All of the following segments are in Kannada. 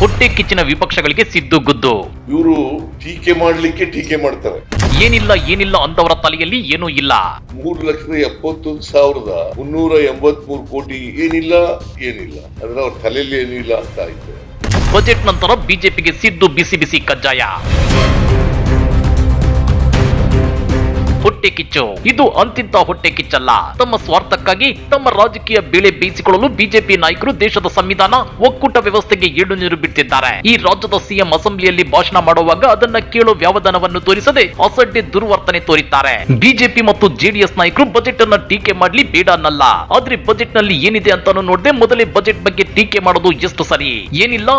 ಹೊಟ್ಟೆ ಕಿಚ್ಚಿನ ವಿಪಕ್ಷಗಳಿಗೆ ಸಿದ್ದು ಗುದ್ದು. ಇವರು ಟೀಕೆ ಮಾಡ್ಲಿಕ್ಕೆ ಟೀಕೆ ಮಾಡ್ತಾರೆ. ಏನಿಲ್ಲ ಅಂದವರ ತಲೆಯಲ್ಲಿ ಏನೂ ಇಲ್ಲ. 3,71,383 ಕೋಟಿ ಏನಿಲ್ಲ ಅಂದ್ರೆ ಅವ್ರ ತಲೆಯಲ್ಲಿ ಏನೂ ಇಲ್ಲ ಅಂತ ಆಯ್ತು. ಬಜೆಟ್ ನಂತರ ಬಿಜೆಪಿಗೆ ಸಿದ್ದು ಬಿಸಿ ಕಜ್ಜಾಯ. ಹೊಟ್ಟೆ ಕಿಚ್ಚು. ಇದು ಅಂತಿಂತ ಹೊಟ್ಟೆ ಕಿಚ್ಚಲ್ಲ. ತಮ್ಮ ಸ್ವಾರ್ಥಕ್ಕಾಗಿ ತಮ್ಮ ರಾಜಕೀಯ ಬೇಳೆ ಬೇಯಿಸಿಕೊಳ್ಳಲು ಬಿಜೆಪಿ ನಾಯಕರು ದೇಶದ ಸಂವಿಧಾನ ಒಕ್ಕೂಟ ವ್ಯವಸ್ಥೆಗೆ ಏಳು ನೀರು ಬಿಟ್ಟಿದ್ದಾರೆ. ಈ ರಾಜ್ಯದ ಸಿಎಂ ಅಸೆಂಬ್ಲಿಯಲ್ಲಿ ಭಾಷಣ ಮಾಡುವಾಗ ಅದನ್ನ ಕೇಳೋ ವ್ಯವಧಾನವನ್ನು ತೋರಿಸದೆ ಅಸಡ್ಡೆ ದುರ್ವರ್ತನೆ ತೋರಿದ್ದಾರೆ. ಬಿಜೆಪಿ ಮತ್ತು ಜೆಡಿಎಸ್ ನಾಯಕರು ಬಜೆಟ್ ಅನ್ನ ಟೀಕೆ ಮಾಡ್ಲಿ ಬೇಡ ಅನ್ನಲ್ಲ. ಆದ್ರೆ ಬಜೆಟ್ ನಲ್ಲಿ ಏನಿದೆ ಅಂತಾನು ನೋಡದೆ ಮೊದಲೇ ಬಜೆಟ್ ಬಗ್ಗೆ ಟೀಕೆ ಮಾಡೋದು ಎಷ್ಟು ಸರಿ? ಏನಿಲ್ಲ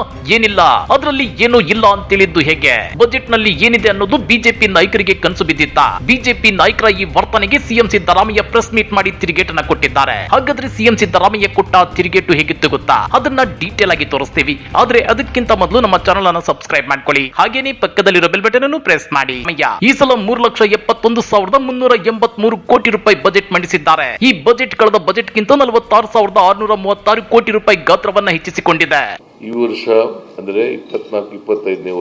ಅದರಲ್ಲಿ ಏನೂ ಇಲ್ಲ ಅಂತೇಳಿದ್ದು ಹೇಗೆ? ಬಜೆಟ್ ನಲ್ಲಿ ಏನಿದೆ ಅನ್ನೋದು ಬಿಜೆಪಿ ನಾಯಕರಿಗೆ ಕನಸು ಬಿದ್ದಿತ್ತ? ಬಿಜೆಪಿ ನಾಯಕರ ಈ ವರ್ತನೆಗೆ ಸಿಎಂ ಸಿದ್ದರಾಮಯ್ಯ ಪ್ರೆಸ್ ಮೀಟ್ ಮಾಡಿ ತಿರುಗೇಟನ್ನ ಕೊಟ್ಟಿದ್ದಾರೆ. ಹಾಗಾದ್ರೆ ಸಿಎಂ ಸಿದ್ದರಾಮಯ್ಯ ಕೊಟ್ಟ ತಿರುಗೇಟು ಹೇಗಿತ್ತು ಗೊತ್ತಾ? ಅದನ್ನ ಡೀಟೇಲ್ ಆಗಿ ತೋರಿಸ್ತೀವಿ. ಆದ್ರೆ ಅದಕ್ಕಿಂತ ಮೊದಲು ನಮ್ಮ ಚಾನೆಲ್ ಅನ್ನು ಸಬ್ಸ್ಕ್ರೈಬ್ ಮಾಡ್ಕೊಳ್ಳಿ. ಹಾಗೇನೇ ಪಕ್ಕದಲ್ಲಿರೋ ಬೆಲ್ ಬಟನ್ ಅನ್ನು ಪ್ರೆಸ್ ಮಾಡಿ. ಈ ಸಲ 3,71,183 ಕೋಟಿ ರೂಪಾಯಿ ಬಜೆಟ್ ಮಂಡಿಸಿದ್ದಾರೆ. ಈ ಬಜೆಟ್ ಕಳೆದ ಬಜೆಟ್ ಗಿಂತ 46,636 ಕೋಟಿ ರೂಪಾಯಿ ಗಾತ್ರವನ್ನ ಹೆಚ್ಚಿಸಿಕೊಂಡಿದೆ. ಈ ವರ್ಷ ಅಂದ್ರೆ 24-25ನೇ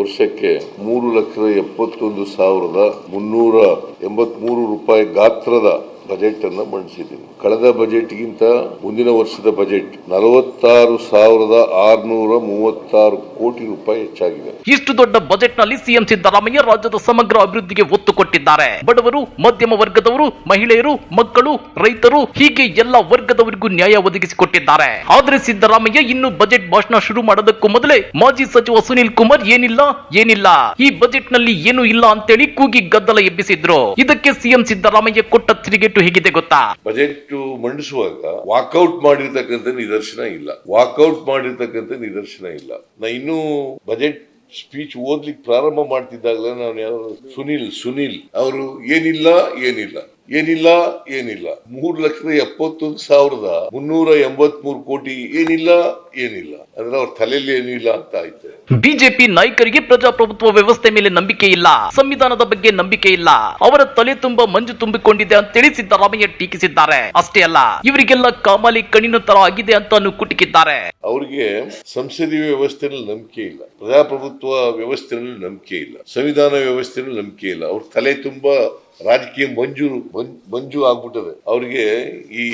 ವರ್ಷಕ್ಕೆ 3,71,383 ರೂಪಾಯಿ ಗಾತ್ರದ ಬಜೆಟ್ ಅನ್ನ ಮಂಡಿಸಿದ್ದೀವಿ. ಕಳೆದ ಬಜೆಟ್ ಗಿಂತ ಮುಂದಿನ ವರ್ಷದ ಬಜೆಟ್ 46,636 ಕೋಟಿ ರೂಪಾಯಿ ಹೆಚ್ಚಾಗಿದೆ. ಇಷ್ಟು ದೊಡ್ಡ ಬಜೆಟ್ ನಲ್ಲಿ ಸಿಎಂ ಸಿದ್ದರಾಮಯ್ಯ ರಾಜ್ಯದ ಸಮಗ್ರ ಅಭಿವೃದ್ಧಿಗೆ ಒತ್ತು ಕೊಟ್ಟಿದ್ದಾರೆ. ಬಡವರು, ಮಧ್ಯಮ ವರ್ಗದವರು, ಮಹಿಳೆಯರು, ಮಕ್ಕಳು, ರೈತರು ಹೀಗೆ ಎಲ್ಲ ವರ್ಗದವರಿಗೂ ನ್ಯಾಯ ಒದಗಿಸಿಕೊಟ್ಟಿದ್ದಾರೆ. ಆದ್ರೆ ಸಿದ್ದರಾಮಯ್ಯ ಇನ್ನು ಬಜೆಟ್ ಭಾಷಣ ಶುರು ಮಾಡೋದಕ್ಕೂ ಮೊದಲೇ ಮಾಜಿ ಸಚಿವ ಸುನೀಲ್ ಕುಮಾರ್ ಏನಿಲ್ಲ ಈ ಬಜೆಟ್ ನಲ್ಲಿ ಏನೂ ಇಲ್ಲ ಅಂತೇಳಿ ಕೂಗಿ ಗದ್ದಲ ಎಬ್ಬಿಸಿದ್ರು. ಇದಕ್ಕೆ ಸಿಎಂ ಸಿದ್ದರಾಮಯ್ಯ ಕೊಟ್ಟ ತಿರುಗೇಟು ಹೇಗಿದೆ ಗೊತ್ತಾ? ಬಜೆಟ್ ಮಂಡಿಸುವಾಗ ವಾಕೌಟ್ ಮಾಡಿರ್ತಕ್ಕಂಥ ನಿದರ್ಶನ ಇಲ್ಲ. ನಾ ಇನ್ನೂ ಬಜೆಟ್ ಸ್ಪೀಚ್ ಓದ್ಲಿಕ್ಕೆ ಪ್ರಾರಂಭ ಮಾಡ್ತಿದ್ದಾಗಲೇ ನಾನು ಸುನೀಲ್ ಅವರು ಏನಿಲ್ಲ 3,71,383 ಕೋಟಿ ಏನಿಲ್ಲ ಅಂದ್ರೆ ಅವ್ರ ತಲೆಯಲ್ಲಿ ಏನೂ ಇಲ್ಲ ಅಂತ ಆಯ್ತು. ಬಿಜೆಪಿ ನಾಯಕರಿಗೆ ಪ್ರಜಾಪ್ರಭುತ್ವ ವ್ಯವಸ್ಥೆ ಮೇಲೆ ನಂಬಿಕೆ ಇಲ್ಲ, ಸಂವಿಧಾನದ ಬಗ್ಗೆ ನಂಬಿಕೆ ಇಲ್ಲ, ಅವರ ತಲೆ ತುಂಬಾ ಮಂಜು ತುಂಬಿಕೊಂಡಿದೆ ಅಂತೇಳಿ ಸಿದ್ದರಾಮಯ್ಯ ಟೀಕಿಸಿದ್ದಾರೆ. ಅಷ್ಟೇ ಅಲ್ಲ, ಇವರಿಗೆಲ್ಲ ಕಾಮಾಲಿ ಕಣ್ಣಿನ ತರ ಆಗಿದೆ ಅಂತ ಕುಟುಕಿದ್ದಾರೆ. ಅವರಿಗೆ ಸಂಸದೀಯ ವ್ಯವಸ್ಥೆಯಲ್ಲಿ ನಂಬಿಕೆ ಇಲ್ಲ, ಪ್ರಜಾಪ್ರಭುತ್ವ ವ್ಯವಸ್ಥೆಯಲ್ಲಿ ನಂಬಿಕೆ ಇಲ್ಲ, ಸಂವಿಧಾನ ವ್ಯವಸ್ಥೆಯಲ್ಲಿ ನಂಬಿಕೆ ಇಲ್ಲ. ಅವ್ರ ತಲೆ ತುಂಬಾ ರಾಜಕೀಯ ಮಂಜು ಆಗ್ಬಿಟ್ಟದೆ. ಅವ್ರಿಗೆ ಈ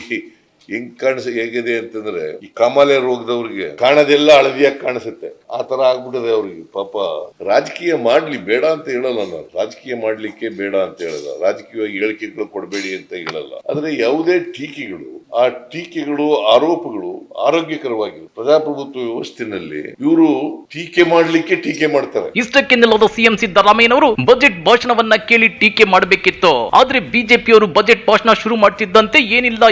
ಹೇಗಿದೆ ಅಂತಂದ್ರೆ ಈ ಕಾಮಾಲೆ ರೋಗದವ್ರಿಗೆ ಕಾಣದೆಲ್ಲ ಹಳದಿಯಾಗಿ ಕಾಣಿಸುತ್ತೆ, ಆ ತರ ಆಗ್ಬಿಟ್ಟದೆ ಅವ್ರಿಗೆ. ಪಾಪ ರಾಜಕೀಯ ಮಾಡ್ಲಿ ಬೇಡ ಅಂತ ಹೇಳಲ್ಲ ನಾನು, ರಾಜಕೀಯ ಮಾಡ್ಲಿಕ್ಕೆ ಬೇಡ ಅಂತ ಹೇಳಲ್ಲ, ರಾಜಕೀಯವಾಗಿ ಹೇಳಿಕೆಗಳು ಕೊಡಬೇಡಿ ಅಂತ ಹೇಳಲ್ಲ. ಆದ್ರೆ ಯಾವುದೇ ಟೀಕೆಗಳು ಆರೋಪಗಳು ಆರೋಗ್ಯಕರವಾಗಿವೆ. ಪ್ರಜಾಪ್ರಭುತ್ವ ವ್ಯವಸ್ಥೆನಲ್ಲಿ ಇವರು ಟೀಕೆ ಮಾಡ್ಲಿಕ್ಕೆ ಟೀಕೆ ಮಾಡ್ತಾರೆ. ಇಷ್ಟಕ್ಕೆ ನಿಲ್ಲದ ಸಿಎಂ ಸಿದ್ದರಾಮಯ್ಯನವರು ಬಜೆಟ್ ಭಾಷಣವನ್ನ ಕೇಳಿ ಟೀಕೆ ಮಾಡಬೇಕಿತ್ತು. ಆದ್ರೆ ಬಿಜೆಪಿಯವರು ಬಜೆಟ್ ಭಾಷಣ ಶುರು ಮಾಡ್ತಿದ್ದಂತೆ ಏನಿಲ್ಲ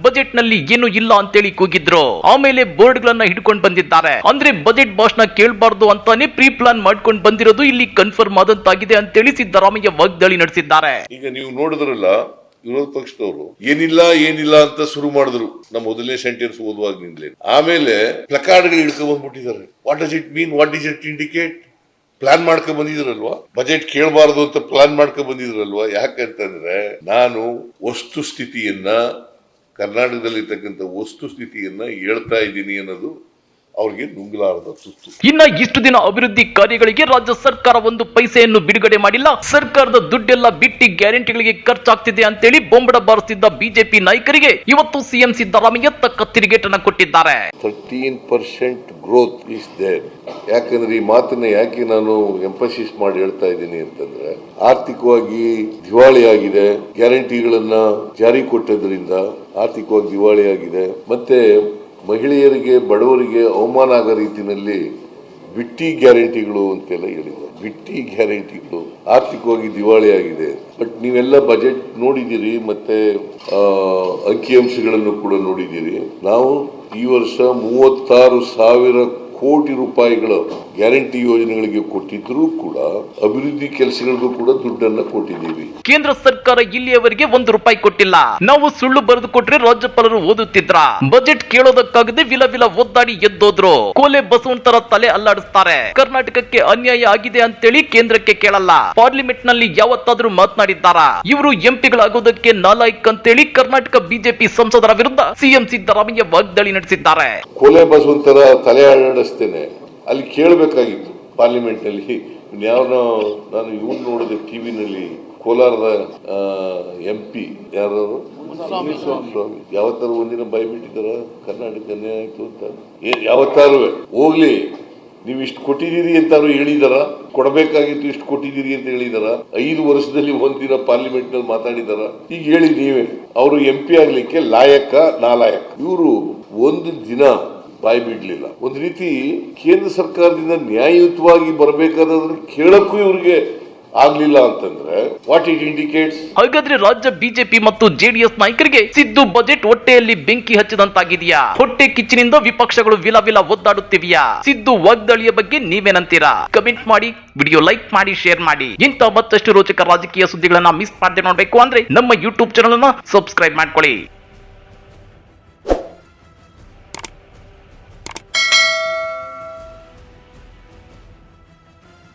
ಬಜೆಟ್ ನಲ್ಲಿ ಏನು ಇಲ್ಲ ಅಂತೇಳಿ ಕೂಗಿದ್ರು. ಆಮೇಲೆ ಬೋರ್ಡ್ ಗಳನ್ನ ಹಿಡ್ಕೊಂಡು ಬಂದಿದ್ದಾರೆ. ಅಂದ್ರೆ ಬಜೆಟ್ ಭಾಷಣ ಕೇಳಬಾರ್ದು ಅಂತಾನೆ ಪ್ರೀ ಪ್ಲಾನ್ ಮಾಡ್ಕೊಂಡು ಬಂದಿರೋದು ಇಲ್ಲಿ ಕನ್ಫರ್ಮ್ ಆದಂತಾಗಿದೆ ಅಂತೇಳಿ ಸಿದ್ದರಾಮಯ್ಯ ವಾಗ್ದಾಳಿ ನಡೆಸಿದ್ದಾರೆ. ಈಗ ನೀವು ನೋಡಿದ್ರಲ್ಲ, ವಿರೋಧ ಪಕ್ಷದವರು ಏನಿಲ್ಲ ಅಂತ ಶುರು ಮಾಡಿದ್ರು ನಮ್ಮ ಮೊದಲನೇ ಸೆಂಟೆನ್ಸ್ ಓದುವಾಗ್ನಿಂದಲೇ. ಆಮೇಲೆ ಪ್ಲಕಾರ್ಡ್ಗಳು ಹಿಡ್ಕೊಂಡ್ ಬಂದ್ಬಿಟ್ಟಿದ್ದಾರೆ. What does it mean, what does it indicate? Plan ಮಾಡ್ಕೊಂಡ್ ಬಂದಿದ್ರಲ್ವಾ, ಬಜೆಟ್ ಕೇಳಬಾರ್ದು ಅಂತ ಪ್ಲಾನ್ ಮಾಡ್ಕೊಂಡ್ ಬಂದಿದ್ರಲ್ವಾ. ಯಾಕಂತಂದ್ರೆ ನಾನು ಕರ್ನಾಟಕದಲ್ಲಿರ್ತಕ್ಕಂಥ ವಸ್ತುಸ್ಥಿತಿಯನ್ನ ಹೇಳ್ತಾ ಇದ್ದೀನಿ ಅನ್ನೋದು ಅವ್ರಿಗೆ ನುಂಗಲಾರದ ತುತ್ತು. ಇನ್ನ ಇಷ್ಟು ದಿನ ಅಭಿವೃದ್ಧಿ ಕಾರ್ಯಗಳಿಗೆ ರಾಜ್ಯ ಸರ್ಕಾರ ಒಂದು ಪೈಸೆಯನ್ನು ಬಿಡುಗಡೆ ಮಾಡಿಲ್ಲ. ಸರ್ಕಾರದ ದುಡ್ಡೆಲ್ಲ ಬಿಟ್ಟಿ ಗ್ಯಾರಂಟಿಗಳಿಗೆ ಖರ್ಚಾಗ್ತಿದೆ ಅಂತೇಳಿ ಬೊಂಬಡ ಬಾರಿಸುತ್ತಿದ್ದ ಬಿಜೆಪಿ ನಾಯಕರಿಗೆ ಇವತ್ತು ಸಿಎಂ ಸಿದ್ದರಾಮಯ್ಯ ತಕ್ಕ ತಿರುಗೇಟನ್ನ ಕೊಟ್ಟಿದ್ದಾರೆ. 13% ಗ್ರೋತ್ ಇಸ್ ದೇರ್. ಯಾಕಂದ್ರೆ ಈ ಮಾತನ್ನ ಯಾಕೆ ನಾನು ಎಂಫಸಿಸ್ ಮಾಡಿ ಹೇಳ್ತಾ ಇದ್ದೀನಿ ಅಂತಂದ್ರೆ, ಆರ್ಥಿಕವಾಗಿ ದಿವಾಳಿಯಾಗಿದೆ, ಗ್ಯಾರಂಟಿಗಳನ್ನ ಜಾರಿ ಕೊಟ್ಟದ್ರಿಂದ ಆರ್ಥಿಕವಾಗಿ ದಿವಾಳಿಯಾಗಿದೆ. ಮತ್ತೆ ಮಹಿಳೆಯರಿಗೆ, ಬಡವರಿಗೆ ಅವಮಾನ ಆಗೋ ರೀತಿಯಲ್ಲಿ ಬಿಟ್ಟಿ ಗ್ಯಾರಂಟಿಗಳು ಅಂತೆಲ್ಲ ಹೇಳಿದ್ದಾರೆ. ಬಿಟ್ಟಿ ಗ್ಯಾರಂಟಿಗಳು ಆರ್ಥಿಕವಾಗಿ ದಿವಾಳಿಯಾಗಿದೆ. ಬಟ್ ನೀವೆಲ್ಲ ಬಜೆಟ್ ನೋಡಿದ್ದೀರಿ, ಮತ್ತೆ ಅಂಕಿಅಂಶಗಳನ್ನು ಕೂಡ ನೋಡಿದ್ದೀರಿ. ನಾವು ಈ ವರ್ಷ 36,000 ಕೋಟಿ ರೂಪಾಯಿಗಳ ಗ್ಯಾರಂಟಿ ಯೋಜನೆಗಳಿಗೆ ಕೊಟ್ಟಿದ್ರು ಕೂಡ ಅಭಿವೃದ್ಧಿ ಕೆಲಸಗಳಿಗೂ ಕೂಡ ದುಡ್ಡನ್ನ ಕೊಟ್ಟಿದ್ದೀವಿ. ಕೇಂದ್ರ ಸರ್ಕಾರ ಇಲ್ಲಿಯವರೆಗೆ 1 ರೂಪಾಯಿ ಕೊಟ್ಟಿಲ್ಲ. ನಾವು ಸುಳ್ಳು ಬರೆದು ಕೊಟ್ರೆ ರಾಜ್ಯಪಾಲರು ಓದುತ್ತಿದ್ರ. ಬಜೆಟ್ ಕೇಳೋದಕ್ಕಾಗದೆ ವಿಲ ಒದ್ದಾಡಿ ಎದ್ದೋದ್ರು. ಕೋಲೆ ಬಸವನ್ ತರ ತಲೆ ಅಲ್ಲಾಡಿಸ್ತಾರೆ. ಕರ್ನಾಟಕಕ್ಕೆ ಅನ್ಯಾಯ ಆಗಿದೆ ಅಂತೇಳಿ ಕೇಂದ್ರಕ್ಕೆ ಕೇಳಲ್ಲ. ಪಾರ್ಲಿಮೆಂಟ್ ನಲ್ಲಿ ಯಾವತ್ತಾದ್ರೂ ಮಾತನಾಡಿದ್ದಾರ? ಇವರು ಎಂಪಿಗಳಾಗೋದಕ್ಕೆ ನಾಲಾಯಕ್ ಅಂತೇಳಿ ಕರ್ನಾಟಕ ಬಿಜೆಪಿ ಸಂಸದರ ವಿರುದ್ಧ ಸಿಎಂ ಸಿದ್ದರಾಮಯ್ಯ ವಾಗ್ದಾಳಿ ನಡೆಸಿದ್ದಾರೆ. ಕೋಲೆ ಬಸವನ್ ತರ ತಲೆ ಅಲ್ಲಾಡಿಸ್ತೇನೆ, ಅಲ್ಲಿ ಕೇಳಬೇಕಾಗಿತ್ತು ಪಾರ್ಲಿಮೆಂಟ್ ನಲ್ಲಿ. ನಾನು ಇವ್ರು ನೋಡಿದೆ ಟಿವಿನಲ್ಲಿ, ಕೋಲಾರದ MP ಯಾರು ಸ್ವಾಮಿ ಯಾವತ್ತಾರು ಒಂದಿನ ಬಾಯ್ಬಿಟ್ಟಿದಾರ ಕರ್ನಾಟಕ ಅನ್ಯಾಯ ಆಯ್ತು ಅಂತ? ಯಾವತ್ತಾರು ಹೋಗ್ಲಿ, ನೀವು ಇಷ್ಟು ಕೊಟ್ಟಿದ್ದೀರಿ ಅಂತಾರು ಹೇಳಿದಾರ? ಕೊಡಬೇಕಾಗಿತ್ತು ಇಷ್ಟು ಕೊಟ್ಟಿದ್ದೀರಿ ಅಂತ ಹೇಳಿದಾರ? 5 ವರ್ಷದಲ್ಲಿ ಒಂದಿನ ಪಾರ್ಲಿಮೆಂಟ್ ನಲ್ಲಿ ಮಾತಾಡಿದಾರ? ಈಗ ಹೇಳಿ ನೀವೇ. ಅವರು MP ಆಗ್ಲಿಕ್ಕೆ ಲಾಯಕ ನಾಲಾಯಕ? ಇವರು ಒಂದು ದಿನ ಬಾಯಿ ಬಿಡ್ಲಿಲ್ಲ. ಒಂದು ರೀತಿ ಕೇಂದ್ರ ಸರ್ಕಾರದಿಂದ ನ್ಯಾಯಯುತವಾಗಿ ಬರಬೇಕಾದ್ರೆ ಕೇಳಕ್ಕೂ ಇವ್ರಿಗೆ ಆಗ್ಲಿಲ್ಲ ಅಂತಂದ್ರೆ ವಾಟ್ ಇಟ್ ಇಂಡಿಕೇಟ್ಸ್? ಹಾಗಾದ್ರೆ ರಾಜ್ಯ ಬಿಜೆಪಿ ಮತ್ತು ಜೆಡಿಎಸ್ ನಾಯಕರಿಗೆ ಸಿದ್ದು ಬಜೆಟ್ ಹೊಟ್ಟೆಯಲ್ಲಿ ಬೆಂಕಿ ಹಚ್ಚಿದಂತಾಗಿದೆಯಾ? ಹೊಟ್ಟೆ ಕಿಚ್ಚಿನಿಂದ ವಿಪಕ್ಷಗಳು ವಿಲ ಒದ್ದಾಡುತ್ತಿವೆಯಾ? ಸಿದ್ದು ವಾಗ್ದಾಳಿಯ ಬಗ್ಗೆ ನೀವೇನಂತೀರಾ? ಕಮೆಂಟ್ ಮಾಡಿ, ವಿಡಿಯೋ ಲೈಕ್ ಮಾಡಿ, ಶೇರ್ ಮಾಡಿ. ಇಂಥ ಮತ್ತಷ್ಟು ರೋಚಕ ರಾಜಕೀಯ ಸುದ್ದಿಗಳನ್ನ ಮಿಸ್ ಮಾಡದೆ ನೋಡ್ಬೇಕು ಅಂದ್ರೆ ನಮ್ಮ ಯೂಟ್ಯೂಬ್ ಚಾನಲ್ ಅನ್ನ ಸಬ್ಸ್ಕ್ರೈಬ್ ಮಾಡ್ಕೊಳ್ಳಿ.